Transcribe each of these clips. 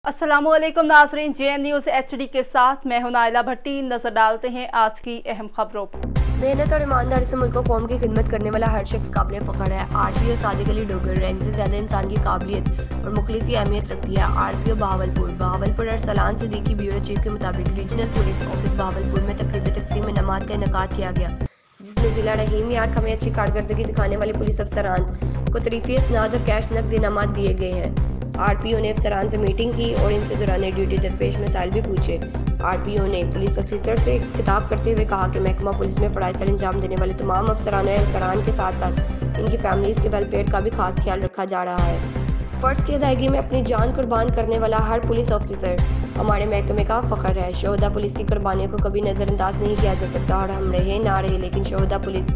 अस्सलाम वालेकुम नाज़रीन, JN न्यूज़ HD के साथ मैं हूं नाइला भट्टी। नजर डालते हैं आज की अहम खबरों पर। मेहनत और ईमानदारी से मुल्क और कौम की खिदमत करने वाला हर शख्स काबिल फ़ख्र है। RPO सादिक अली डोगर रैंक से ज़्यादा इंसान की काबिलियत और मुखलिसी अहमियत रखती है। RPO Bahawalpur Arsalan Siddiqui bureau chief के मुताबिक रीजनल पुलिस ऑफिस बहावलपुर में तकरीब तकसीम इनामात का इनेकाद किया गया, जिसमें ज़िला रहीम यार्ड में अच्छी कारकर्दगी दिखाने वाले पुलिस अफसरान को तरीफ़ी इसनाद और कैश नकद इनामात दिए गए हैं। RPO ने अफसरान से मीटिंग की और इनसे दौरान ड्यूटी दरपेश मसाइल भी पूछे। RPO ने पुलिस अफसर से खिताब करते हुए कहा कि महकमा पुलिस में फ़राइज़ सर अंजाम देने वाले तमाम अफसरान और एहलकारान के साथ साथ इनकी फैमिलीज़ के वेलफेयर का भी खास ख्याल रखा जा रहा है। फ़र्ज़ की अदायगी में अपनी जान कुर्बान करने वाला हर पुलिस ऑफिसर हमारे महकमे का फ़ख्र है। शोहदा पुलिस की कुर्बानियों को कभी नज़रअंदाज नहीं किया जा सकता और हम रहे ना रहे, लेकिन शोहदा पुलिस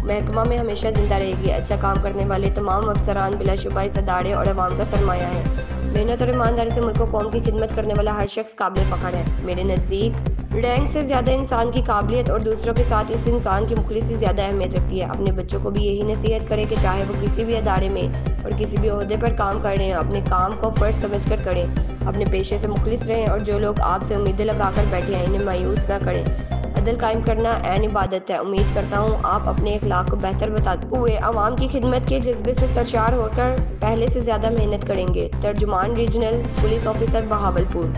महकमा में हमेशा जिंदा रहेगी। अच्छा काम करने वाले तमाम अफसरान बिलाशुबा इस अदारे और अवाम का सरमाया है। मेहनत और ईमानदारी से मुल्क और कौम की खिदमत करने वाला हर शख्स काबिल फ़ख्र है। मेरे नज़दीक रैंक से ज़्यादा इंसान की काबिलियत और दूसरों के साथ इस इंसान की मुखलिसी ज़्यादा अहमियत रखती है। अपने बच्चों को भी यही नसीहत करें कि चाहे वो किसी भी अदारे में और किसी भी ओहदे पर काम कर रहे हैं, अपने काम को फ़र्ज समझ कर करें, अपने पेशे से मुखलिस रहें और जो लोग आपसे उम्मीदें लगा कर बैठे हैं इन्हें मायूस ना करें। अदल कायम करना ऐन इबादत है। उम्मीद करता हूँ आप अपने अखलाक को बेहतर बताते हुए आवाम की खिदमत के जज्बे से सरशार होकर पहले से ज़्यादा मेहनत करेंगे। तर्जुमान रीजनल पुलिस ऑफिसर बहावलपुर।